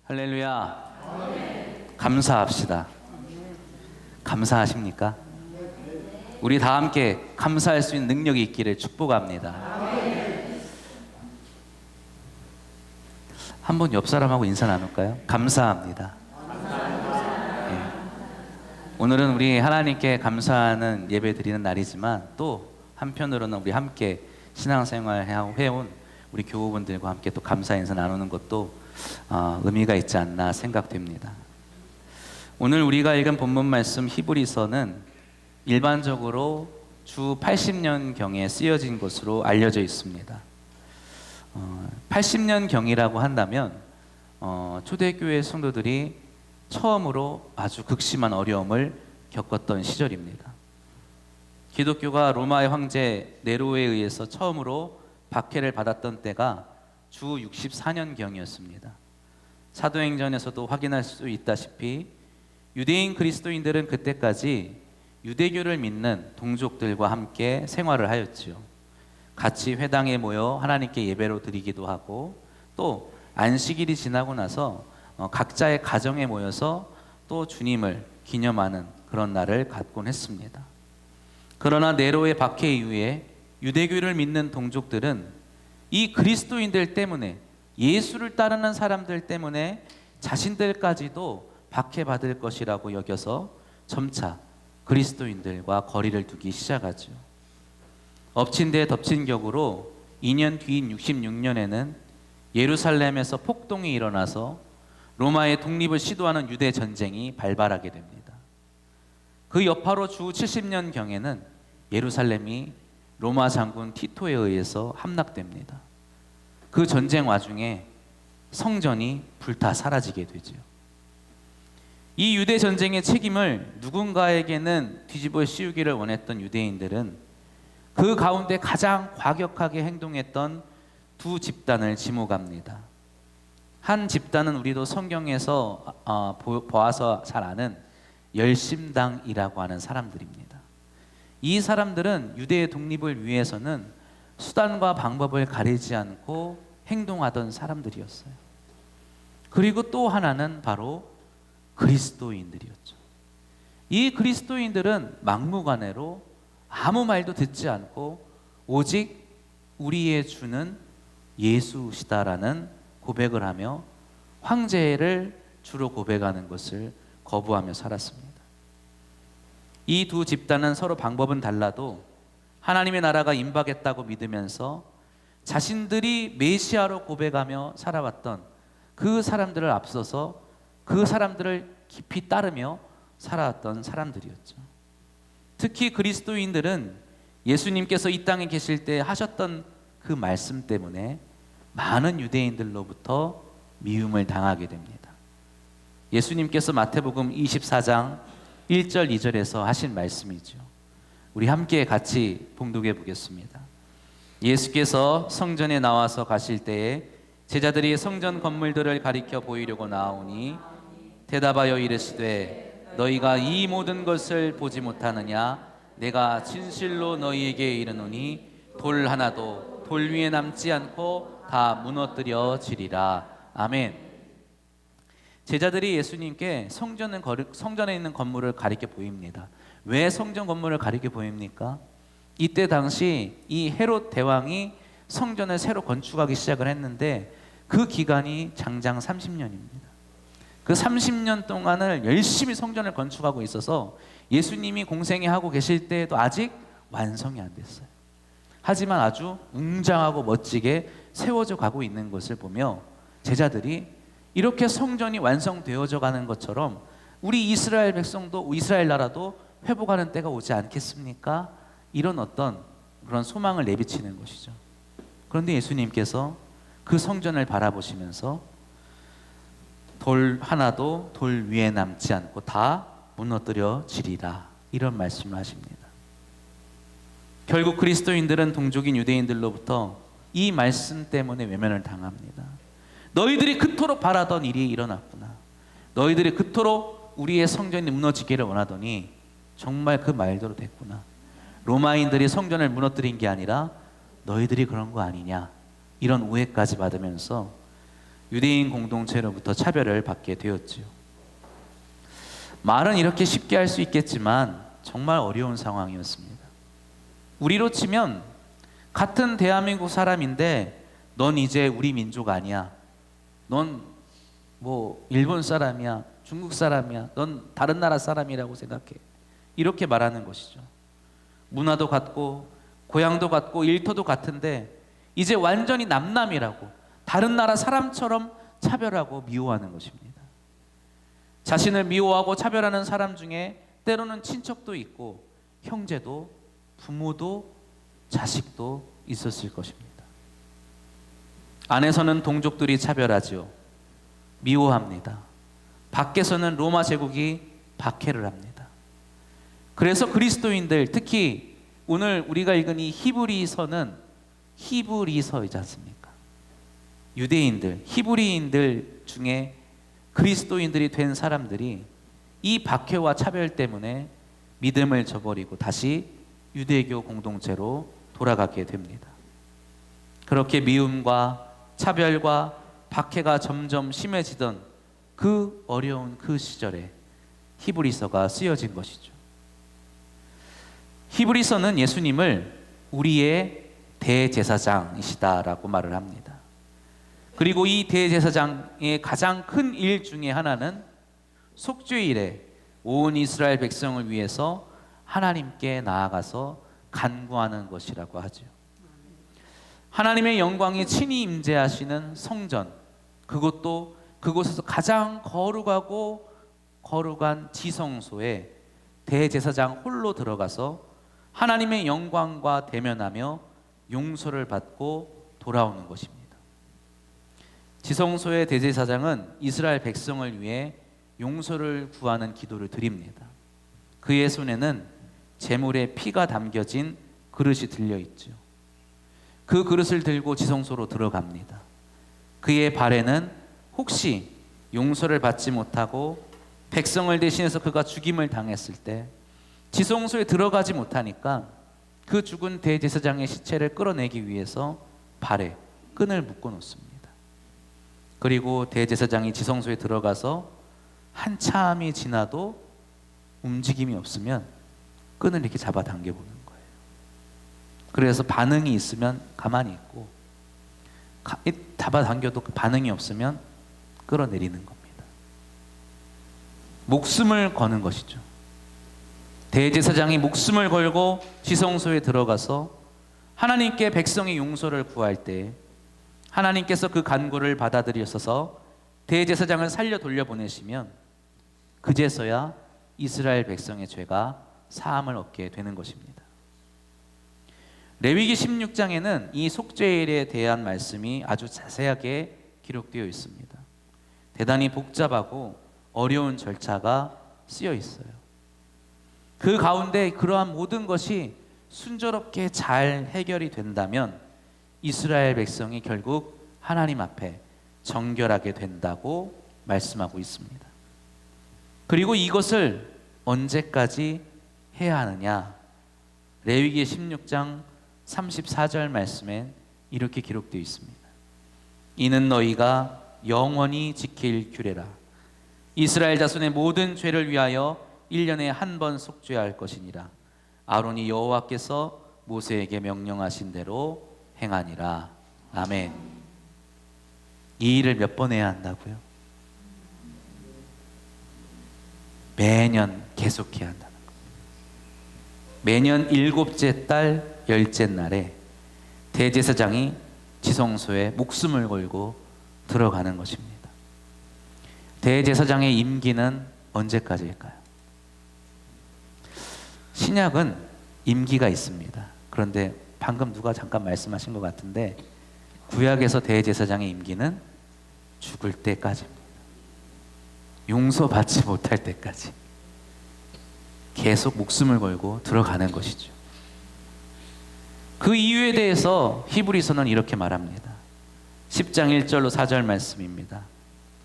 할렐루야. 감사합시다. 감사하십니까? 우리 다 함께 감사할 수 있는 능력이 있기를 축복합니다. 한번 옆 사람하고 인사 나눌까요? 감사합니다. 네. 오늘은 우리 하나님께 감사하는 예배 드리는 날이지만 또 한편으로는 우리 함께 신앙생활 해온 우리 교우분들과 함께 또 감사 인사 나누는 것도 의미가 있지 않나 생각됩니다. 오늘 우리가 읽은 본문 말씀 히브리서는 일반적으로 주 80년경에 쓰여진 것으로 알려져 있습니다. 80년경이라고 한다면 초대교회 성도들이 처음으로 아주 극심한 어려움을 겪었던 시절입니다. 기독교가 로마의 황제 네로에 의해서 처음으로 박해를 받았던 때가 주 64년경이었습니다. 사도행전에서도 확인할 수 있다시피 유대인 그리스도인들은 그때까지 유대교를 믿는 동족들과 함께 생활을 하였지요. 같이 회당에 모여 하나님께 예배로 드리기도 하고 또 안식일이 지나고 나서 각자의 가정에 모여서 또 주님을 기념하는 그런 날을 갖곤 했습니다. 그러나 네로의 박해 이후에 유대교를 믿는 동족들은 이 그리스도인들 때문에, 예수를 따르는 사람들 때문에 자신들까지도 박해받을 것이라고 여겨서 점차 그리스도인들과 거리를 두기 시작하죠. 엎친 데 덮친 격으로 2년 뒤인 66년에는 예루살렘에서 폭동이 일어나서 로마의 독립을 시도하는 유대 전쟁이 발발하게 됩니다. 그 여파로 주 70년경에는 예루살렘이 로마 장군 티토에 의해서 함락됩니다. 그 전쟁 와중에 성전이 불타 사라지게 되죠. 이 유대 전쟁의 책임을 누군가에게는 뒤집어 씌우기를 원했던 유대인들은 그 가운데 가장 과격하게 행동했던 두 집단을 지목합니다. 한 집단은 우리도 성경에서 보아서 잘 아는 열심당이라고 하는 사람들입니다. 이 사람들은 유대의 독립을 위해서는 수단과 방법을 가리지 않고 행동하던 사람들이었어요. 그리고 또 하나는 바로 그리스도인들이었죠. 이 그리스도인들은 막무가내로 아무 말도 듣지 않고 오직 우리의 주는 예수시다라는 고백을 하며 황제를 주로 고백하는 것을 거부하며 살았습니다. 이 두 집단은 서로 방법은 달라도 하나님의 나라가 임박했다고 믿으면서 자신들이 메시아로 고백하며 살아왔던 그 사람들을 앞서서 그 사람들을 깊이 따르며 살아왔던 사람들이었죠. 특히 그리스도인들은 예수님께서 이 땅에 계실 때 하셨던 그 말씀 때문에 많은 유대인들로부터 미움을 당하게 됩니다. 예수님께서 마태복음 24장 1절 2절에서 하신 말씀이죠. 우리 함께 같이 봉독해 보겠습니다. 예수께서 성전에 나와서 가실 때에 제자들이 성전 건물들을 가리켜 보이려고 나오니 대답하여 이르시되 너희가 이 모든 것을 보지 못하느냐? 내가 진실로 너희에게 이르노니 돌 하나도 돌 위에 남지 않고 다 무너뜨려지리라. 아멘. 제자들이 예수님께 성전에 있는 건물을 가리켜 보입니다. 왜 성전 건물을 가리켜 보입니까? 이때 당시 이 헤롯 대왕이 성전을 새로 건축하기 시작을 했는데 그 기간이 장장 30년입니다. 그 30년 동안을 열심히 성전을 건축하고 있어서 예수님이 공생애 하고 계실 때에도 아직 완성이 안 됐어요. 하지만 아주 웅장하고 멋지게 세워져 가고 있는 것을 보며 제자들이 이렇게 성전이 완성되어져 가는 것처럼 우리 이스라엘 백성도, 이스라엘 나라도 회복하는 때가 오지 않겠습니까? 이런 어떤 그런 소망을 내비치는 것이죠. 그런데 예수님께서 그 성전을 바라보시면서 돌 하나도 돌 위에 남지 않고 다 무너뜨려지리라, 이런 말씀을 하십니다. 결국 그리스도인들은 동족인 유대인들로부터 이 말씀 때문에 외면을 당합니다. 너희들이 그토록 바라던 일이 일어났구나. 너희들이 그토록 우리의 성전이 무너지기를 원하더니 정말 그 말대로 됐구나. 로마인들이 성전을 무너뜨린 게 아니라 너희들이 그런 거 아니냐, 이런 오해까지 받으면서 유대인 공동체로부터 차별을 받게 되었지요. 말은 이렇게 쉽게 할 수 있겠지만 정말 어려운 상황이었습니다. 우리로 치면 같은 대한민국 사람인데 넌 이제 우리 민족 아니야. 넌 뭐 일본 사람이야. 중국 사람이야. 넌 다른 나라 사람이라고 생각해. 이렇게 말하는 것이죠. 문화도 같고 고향도 같고 일터도 같은데 이제 완전히 남남이라고 다른 나라 사람처럼 차별하고 미워하는 것입니다. 자신을 미워하고 차별하는 사람 중에 때로는 친척도 있고 형제도 부모도 자식도 있었을 것입니다. 안에서는 동족들이 차별하지요. 미워합니다. 밖에서는 로마 제국이 박해를 합니다. 그래서 그리스도인들, 특히 오늘 우리가 읽은 이 히브리서는 히브리서이지 않습니까? 유대인들, 히브리인들 중에 그리스도인들이 된 사람들이 이 박해와 차별 때문에 믿음을 저버리고 다시 유대교 공동체로 돌아가게 됩니다. 그렇게 미움과 차별과 박해가 점점 심해지던 그 어려운 그 시절에 히브리서가 쓰여진 것이죠. 히브리서는 예수님을 우리의 대제사장이시다라고 말을 합니다. 그리고 이 대제사장의 가장 큰 일 중에 하나는 속죄일에 온 이스라엘 백성을 위해서 하나님께 나아가서 간구하는 것이라고 하죠. 하나님의 영광이 친히 임재하시는 성전, 그것도 그곳에서 가장 거룩하고 거룩한 지성소에 대제사장 홀로 들어가서 하나님의 영광과 대면하며 용서를 받고 돌아오는 것입니다. 지성소의 대제사장은 이스라엘 백성을 위해 용서를 구하는 기도를 드립니다. 그의 손에는 제물의 피가 담겨진 그릇이 들려있죠. 그 그릇을 들고 지성소로 들어갑니다. 그의 발에는 혹시 용서를 받지 못하고 백성을 대신해서 그가 죽임을 당했을 때 지성소에 들어가지 못하니까 그 죽은 대제사장의 시체를 끌어내기 위해서 발에 끈을 묶어 놓습니다. 그리고 대제사장이 지성소에 들어가서 한참이 지나도 움직임이 없으면 끈을 이렇게 잡아당겨 보는 거예요. 그래서 반응이 있으면 가만히 있고 잡아당겨도 반응이 없으면 끌어내리는 겁니다. 목숨을 거는 것이죠. 대제사장이 목숨을 걸고 지성소에 들어가서 하나님께 백성의 용서를 구할 때 하나님께서 그 간구를 받아들이셔서 대제사장을 살려 돌려보내시면 그제서야 이스라엘 백성의 죄가 사함을 얻게 되는 것입니다. 레위기 16장에는 이 속죄일에 대한 말씀이 아주 자세하게 기록되어 있습니다. 대단히 복잡하고 어려운 절차가 쓰여 있어요. 그 가운데 그러한 모든 것이 순조롭게 잘 해결이 된다면 이스라엘 백성이 결국 하나님 앞에 정결하게 된다고 말씀하고 있습니다. 그리고 이것을 언제까지 해야 하느냐? 레위기 16장 34절 말씀에 이렇게 기록되어 있습니다. 이는 너희가 영원히 지킬 규례라. 이스라엘 자손의 모든 죄를 위하여 1년에 한 번 속죄할 것이니라. 아론이 여호와께서 모세에게 명령하신 대로 행하니라. 아멘. 이 일을 몇 번 해야 한다고요? 매년 계속해야 한다는 거예요. 매년 7째 달 10째 날에 대제사장이 지성소에 목숨을 걸고 들어가는 것입니다. 대제사장의 임기는 언제까지일까요? 신약은 임기가 있습니다. 그런데 방금 누가 잠깐 말씀하신 것 같은데 구약에서 대제사장의 임기는 죽을 때까지입니다. 용서받지 못할 때까지 계속 목숨을 걸고 들어가는 것이죠. 그 이유에 대해서 히브리서는 이렇게 말합니다. 10장 1절로 4절 말씀입니다.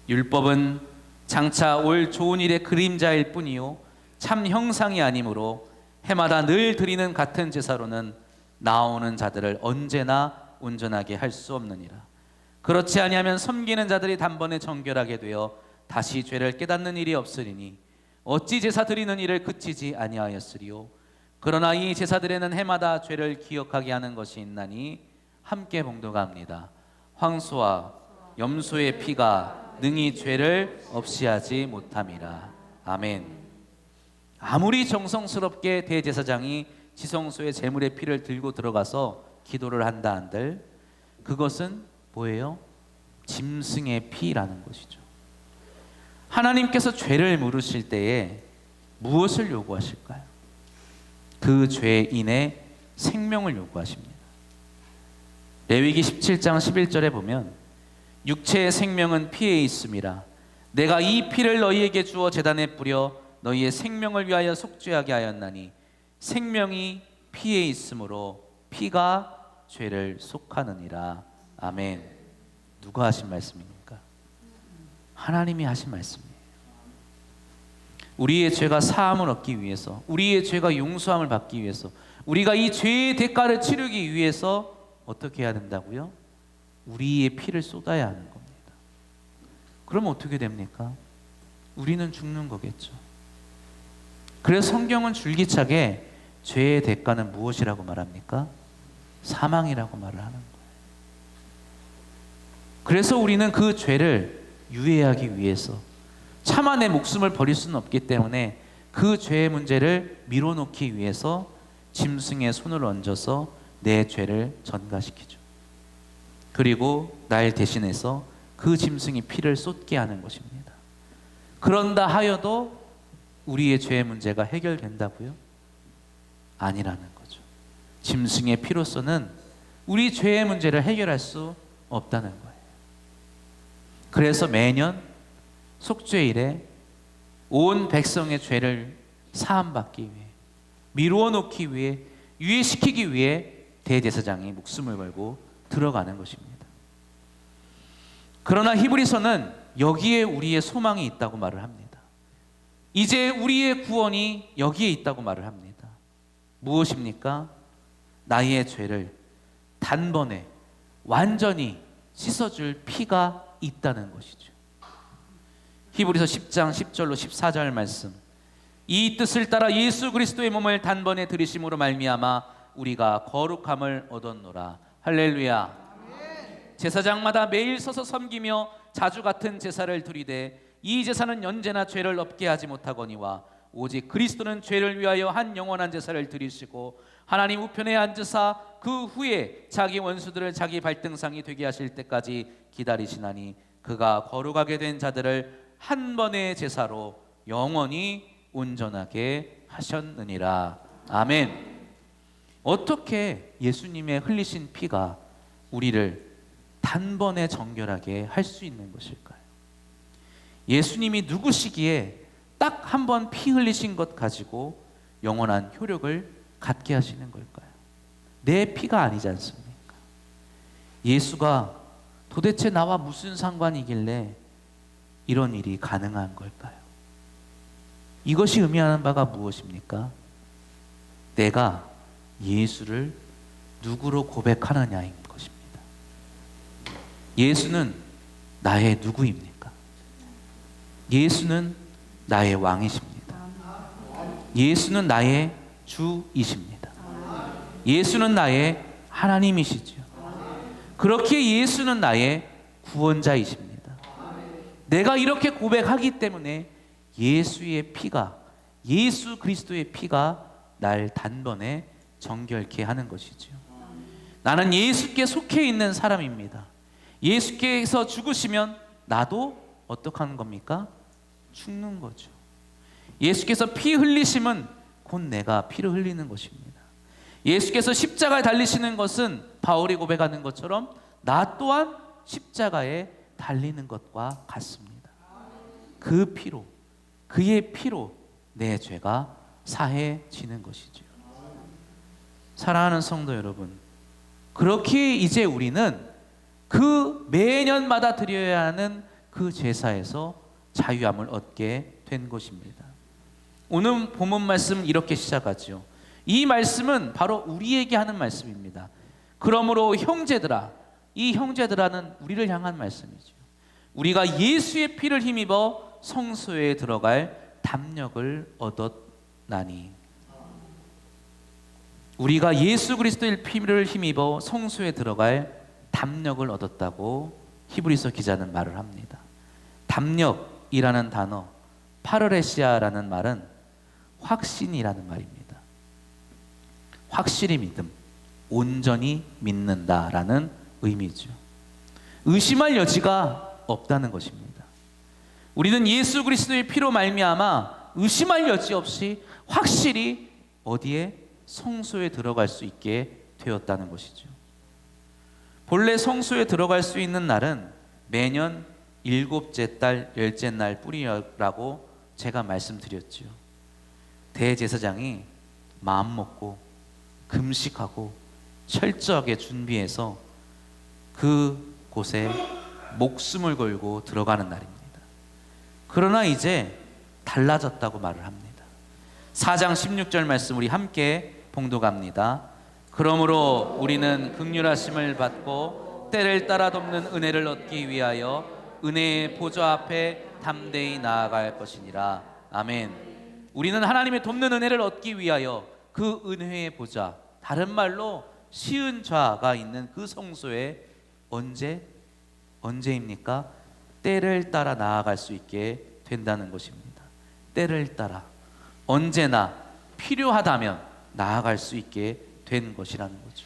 율법은 장차 올 좋은 일의 그림자일 뿐이요 참 형상이 아니므로 해마다 늘 드리는 같은 제사로는 나오는 자들을 언제나 온전하게 할 수 없느니라. 그렇지 아니하면 섬기는 자들이 단번에 정결하게 되어 다시 죄를 깨닫는 일이 없으리니 어찌 제사 드리는 일을 그치지 아니하였으리요. 그러나 이 제사들에는 해마다 죄를 기억하게 하는 것이 있나니 함께 봉독합니다. 황소와 염소의 피가 능히 죄를 없이 하지 못함이라. 아멘. 아무리 정성스럽게 대제사장이 지성소의 제물의 피를 들고 들어가서 기도를 한다 한들 그것은 뭐예요? 짐승의 피라는 것이죠. 하나님께서 죄를 물으실 때에 무엇을 요구하실까요? 그 죄인의 생명을 요구하십니다. 레위기 17장 11절에 보면 육체의 생명은 피에 있음이라 내가 이 피를 너희에게 주어 제단에 뿌려 너희의 생명을 위하여 속죄하게 하였나니 생명이 피에 있으므로 피가 죄를 속하느니라. 아멘. 누가 하신 말씀입니까? 하나님이 하신 말씀이에요. 우리의 죄가 사함을 얻기 위해서, 우리의 죄가 용서함을 받기 위해서, 우리가 이 죄의 대가를 치르기 위해서 어떻게 해야 된다고요? 우리의 피를 쏟아야 하는 겁니다. 그러면 어떻게 됩니까? 우리는 죽는 거겠죠. 그래서 성경은 줄기차게 죄의 대가는 무엇이라고 말합니까? 사망이라고 말을 하는 거예요. 그래서 우리는 그 죄를 유예하기 위해서 차마 내 목숨을 버릴 수는 없기 때문에 그 죄의 문제를 밀어놓기 위해서 짐승의 손을 얹어서 내 죄를 전가시키죠. 그리고 날 대신해서 그 짐승이 피를 쏟게 하는 것입니다. 그런다 하여도 우리의 죄의 문제가 해결된다고요? 아니라는 거죠. 짐승의 피로서는 우리 죄의 문제를 해결할 수 없다는 거예요. 그래서 매년 속죄일에 온 백성의 죄를 사함받기 위해, 미루어 놓기 위해, 유예시키기 위해 대제사장이 목숨을 걸고 들어가는 것입니다. 그러나 히브리서는 여기에 우리의 소망이 있다고 말을 합니다. 이제 우리의 구원이 여기에 있다고 말을 합니다. 무엇입니까? 나의 죄를 단번에 완전히 씻어줄 피가 있다는 것이죠. 히브리서 10장 10절로 14절 말씀. 이 뜻을 따라 예수 그리스도의 몸을 단번에 들이심으로 말미암아 우리가 거룩함을 얻었노라. 할렐루야. 제사장마다 매일 서서 섬기며 자주 같은 제사를 드리되 이 제사는 언제나 죄를 없게 하지 못하거니와 오직 그리스도는 죄를 위하여 한 영원한 제사를 드리시고 하나님 우편에 앉으사 그 후에 자기 원수들을 자기 발등상이 되게 하실 때까지 기다리시나니 그가 거룩하게 된 자들을 한 번의 제사로 영원히 온전하게 하셨느니라. 아멘. 어떻게 예수님의 흘리신 피가 우리를 단번에 정결하게 할 수 있는 것일까요? 예수님이 누구시기에 딱 한 번 피 흘리신 것 가지고 영원한 효력을 갖게 하시는 걸까요? 내 피가 아니지 않습니까? 예수가 도대체 나와 무슨 상관이길래 이런 일이 가능한 걸까요? 이것이 의미하는 바가 무엇입니까? 내가 예수를 누구로 고백하느냐인 것입니다. 예수는 나의 누구입니까? 예수는 나의 왕이십니다. 예수는 나의 주이십니다. 예수는 나의 하나님이시죠. 그렇게 예수는 나의 구원자이십니다. 내가 이렇게 고백하기 때문에 예수의 피가, 예수 그리스도의 피가 날 단번에 정결케 하는 것이죠. 나는 예수께 속해 있는 사람입니다. 예수께서 죽으시면 나도 어떻게 하는 겁니까? 죽는 거죠. 예수께서 피 흘리심은 곧 내가 피를 흘리는 것입니다. 예수께서 십자가에 달리시는 것은 바울이 고백하는 것처럼 나 또한 십자가에 달리는 것과 같습니다. 그 피로, 그의 피로 내 죄가 사해지는 것이죠. 사랑하는 성도 여러분, 그렇게 이제 우리는 그 매년마다 드려야 하는 그 제사에서 자유함을 얻게 된 것입니다. 오늘 본문 말씀 이렇게 시작하죠. 이 말씀은 바로 우리에게 하는 말씀입니다. 그러므로 형제들아 이 형제들아는 우리를 향한 말씀이죠. 우리가 예수의 피를 힘입어 성소에 들어갈 담력을 얻었나니. 우리가 예수 그리스도의 피를 힘입어 성소에 들어갈 담력을 얻었다고 히브리서 기자는 말을 합니다. 담력이라는 단어, 파르레시아라는 말은 확신이라는 말입니다. 확실히 믿음, 온전히 믿는다라는 의미죠. 의심할 여지가 없다는 것입니다. 우리는 예수 그리스도의 피로 말미암아 의심할 여지 없이 확실히 어디에? 성소에 들어갈 수 있게 되었다는 것이죠. 본래 성소에 들어갈 수 있는 날은 매년 7째 달 10째 날 뿐이라고 제가 말씀드렸죠. 대제사장이 마음 먹고 금식하고 철저하게 준비해서 그 곳에 목숨을 걸고 들어가는 날입니다. 그러나 이제 달라졌다고 말을 합니다. 4장 16절 말씀 우리 함께 봉독합니다. 그러므로 우리는 긍휼하심을 받고 때를 따라 돕는 은혜를 얻기 위하여 은혜의 보좌 앞에 담대히 나아갈 것이니라. 아멘. 우리는 하나님의 돕는 은혜를 얻기 위하여 그 은혜의 보좌, 다른 말로 시은 좌가 있는 그 성소에 언제입니까? 때를 따라 나아갈 수 있게 된다는 것입니다. 때를 따라 언제나 필요하다면 나아갈 수 있게 된 것이라는 거죠.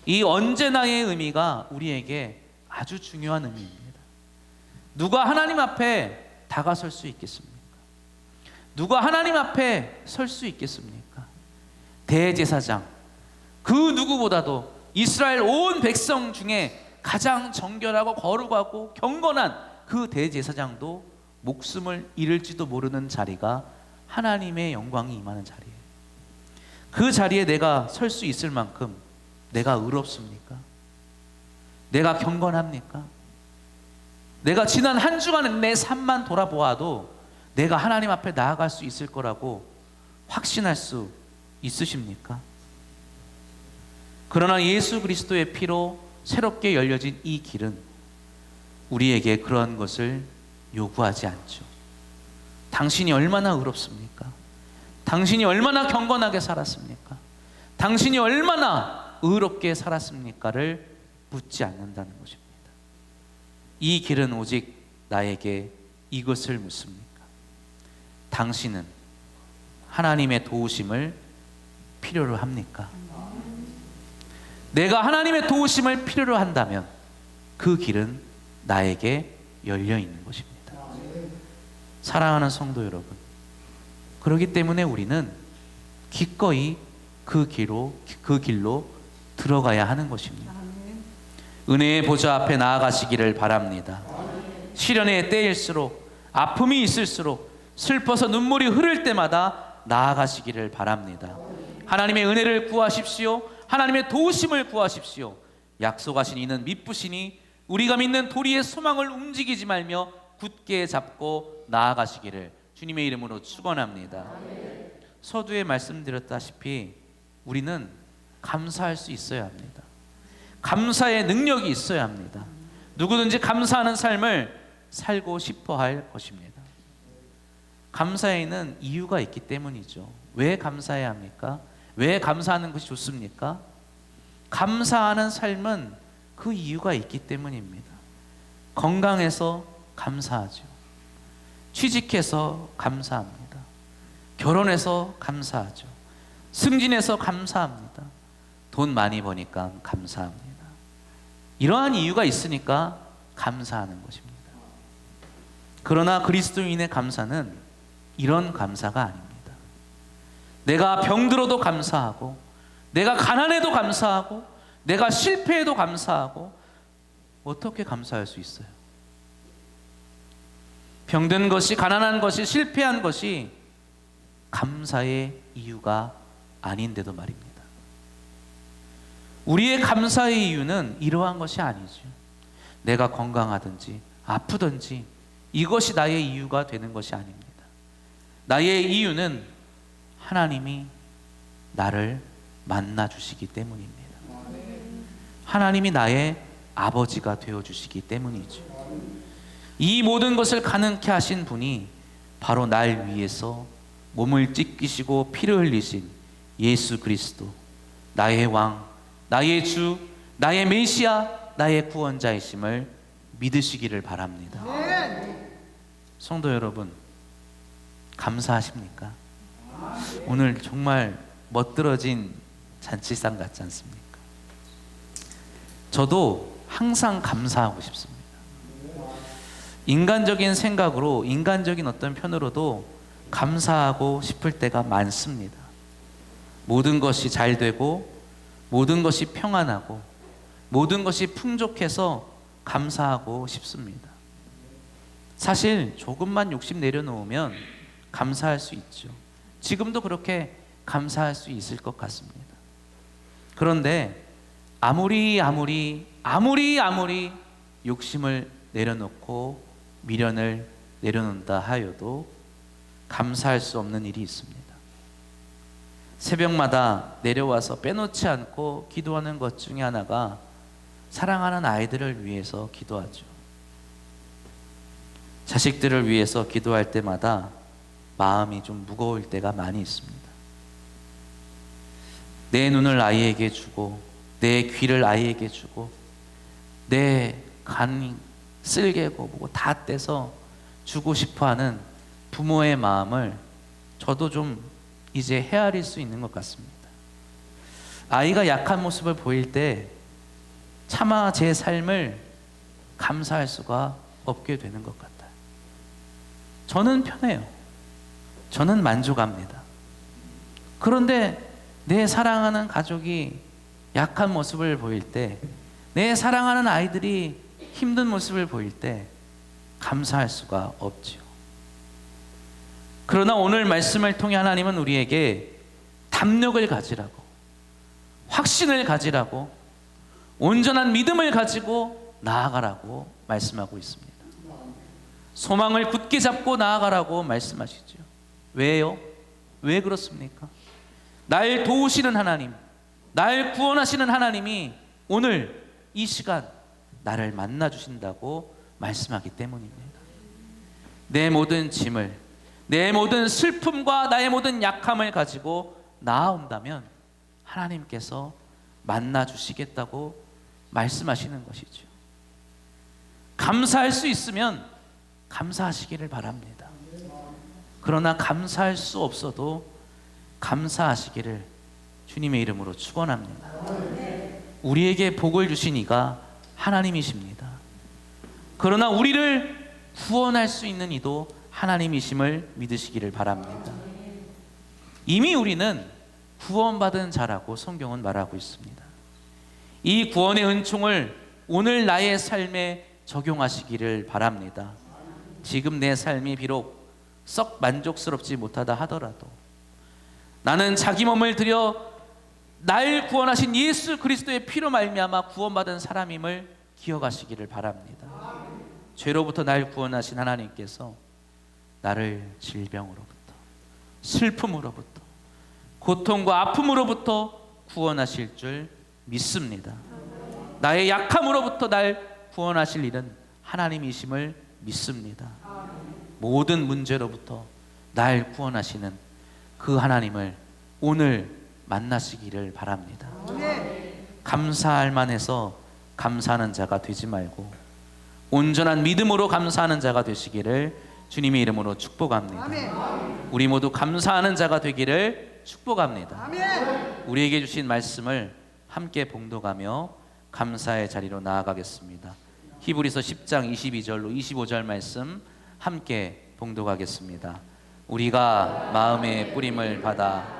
이 언제나의 의미가 우리에게 아주 중요한 의미입니다. 누가 하나님 앞에 다가설 수 있겠습니까? 누가 하나님 앞에 설 수 있겠습니까? 대제사장, 그 누구보다도 이스라엘 온 백성 중에 가장 정결하고 거룩하고 경건한 그 대제사장도 목숨을 잃을지도 모르는 자리가 하나님의 영광이 임하는 자리예요. 그 자리에 내가 설 수 있을 만큼 내가 의롭습니까? 내가 경건합니까? 내가 지난 한 주간의 내 삶만 돌아보아도 내가 하나님 앞에 나아갈 수 있을 거라고 확신할 수 있으십니까? 그러나 예수 그리스도의 피로 새롭게 열려진 이 길은 우리에게 그런 것을 요구하지 않죠. 당신이 얼마나 의롭습니까? 당신이 얼마나 경건하게 살았습니까? 당신이 얼마나 의롭게 살았습니까를 묻지 않는다는 것입니다. 이 길은 오직 나에게 이것을 묻습니까? 당신은 하나님의 도우심을 필요로 합니까? 내가 하나님의 도우심을 필요로 한다면 그 길은 나에게 열려 있는 것입니다. 사랑하는 성도 여러분, 그렇기 때문에 우리는 기꺼이 그 길로 들어가야 하는 것입니다. 은혜의 보좌 앞에 나아가시기를 바랍니다. 시련의 때일수록, 아픔이 있을수록, 슬퍼서 눈물이 흐를 때마다 나아가시기를 바랍니다. 하나님의 은혜를 구하십시오. 하나님의 도우심을 구하십시오. 약속하신 이는 미쁘시니 우리가 믿는 도리의 소망을 움직이지 말며 굳게 잡고 나아가시기를 주님의 이름으로 축원합니다. 서두에 말씀드렸다시피 우리는 감사할 수 있어야 합니다. 감사의 능력이 있어야 합니다. 누구든지 감사하는 삶을 살고 싶어 할 것입니다. 감사에는 이유가 있기 때문이죠. 왜 감사해야 합니까? 왜 감사하는 것이 좋습니까? 감사하는 삶은 그 이유가 있기 때문입니다. 건강해서 감사하죠. 취직해서 감사합니다. 결혼해서 감사하죠. 승진해서 감사합니다. 돈 많이 버니까 감사합니다. 이러한 이유가 있으니까 감사하는 것입니다. 그러나 그리스도인의 감사는 이런 감사가 아닙니다. 내가 병들어도 감사하고, 내가 가난해도 감사하고, 내가 실패해도 감사하고, 어떻게 감사할 수 있어요? 병든 것이, 가난한 것이, 실패한 것이 감사의 이유가 아닌데도 말입니다. 우리의 감사의 이유는 이러한 것이 아니죠. 내가 건강하든지 아프든지 이것이 나의 이유가 되는 것이 아닙니다. 나의 이유는 하나님이 나를 만나 주시기 때문입니다. 하나님이 나의 아버지가 되어주시기 때문이죠. 이 모든 것을 가능케 하신 분이 바로 날 위해서 몸을 찢기시고 피를 흘리신 예수 그리스도, 나의 왕, 나의 주, 나의 메시아, 나의 구원자이심을 믿으시기를 바랍니다. 성도 여러분, 감사하십니까? 오늘 정말 멋들어진 잔치상 같지 않습니까? 저도 항상 감사하고 싶습니다. 인간적인 생각으로, 인간적인 어떤 편으로도 감사하고 싶을 때가 많습니다. 모든 것이 잘 되고, 모든 것이 평안하고, 모든 것이 풍족해서 감사하고 싶습니다. 사실 조금만 욕심 내려놓으면 감사할 수 있죠. 지금도 그렇게 감사할 수 있을 것 같습니다. 그런데 아무리 욕심을 내려놓고 미련을 내려놓는다 하여도 감사할 수 없는 일이 있습니다. 새벽마다 내려와서 빼놓지 않고 기도하는 것 중에 하나가 사랑하는 아이들을 위해서 기도하죠. 자식들을 위해서 기도할 때마다 마음이 좀 무거울 때가 많이 있습니다. 내 눈을 아이에게 주고, 내 귀를 아이에게 주고, 내 간 쓸개고 뭐고 다 떼서 주고 싶어하는 부모의 마음을 저도 좀 이제 헤아릴 수 있는 것 같습니다. 아이가 약한 모습을 보일 때 차마 제 삶을 감사할 수가 없게 되는 것 같아요. 저는 편해요. 저는 만족합니다. 그런데 내 사랑하는 가족이 약한 모습을 보일 때, 내 사랑하는 아이들이 힘든 모습을 보일 때 감사할 수가 없지요. 그러나 오늘 말씀을 통해 하나님은 우리에게 담력을 가지라고, 확신을 가지라고, 온전한 믿음을 가지고 나아가라고 말씀하고 있습니다. 소망을 굳게 잡고 나아가라고 말씀하시죠. 왜요? 왜 그렇습니까? 날 도우시는 하나님, 날 구원하시는 하나님이 오늘 이 시간 나를 만나 주신다고 말씀하기 때문입니다. 내 모든 짐을, 내 모든 슬픔과 나의 모든 약함을 가지고 나아온다면 하나님께서 만나 주시겠다고 말씀하시는 것이죠. 감사할 수 있으면 감사하시기를 바랍니다. 그러나 감사할 수 없어도 감사하시기를 주님의 이름으로 축원합니다. 우리에게 복을 주신 이가 하나님이십니다. 그러나 우리를 구원할 수 있는 이도 하나님이심을 믿으시기를 바랍니다. 이미 우리는 구원받은 자라고 성경은 말하고 있습니다. 이 구원의 은총을 오늘 나의 삶에 적용하시기를 바랍니다. 지금 내 삶이 비록 썩 만족스럽지 못하다 하더라도 나는 자기 몸을 들여 날 구원하신 예수 그리스도의 피로 말미암아 구원받은 사람임을 기억하시기를 바랍니다. 죄로부터 날 구원하신 하나님께서 나를 질병으로부터, 슬픔으로부터, 고통과 아픔으로부터 구원하실 줄 믿습니다. 나의 약함으로부터 날 구원하실 일은 하나님이심을 믿습니다. 모든 문제로부터 날 구원하시는 그 하나님을 오늘 만나시기를 바랍니다. 감사할 만해서 감사하는 자가 되지 말고 온전한 믿음으로 감사하는 자가 되시기를 주님의 이름으로 축복합니다. 우리 모두 감사하는 자가 되기를 축복합니다. 우리에게 주신 말씀을 함께 봉독하며 감사의 자리로 나아가겠습니다. 히브리서 10장 22절로 25절 말씀 함께 봉독하겠습니다. 우리가 마음의 뿌림을 받아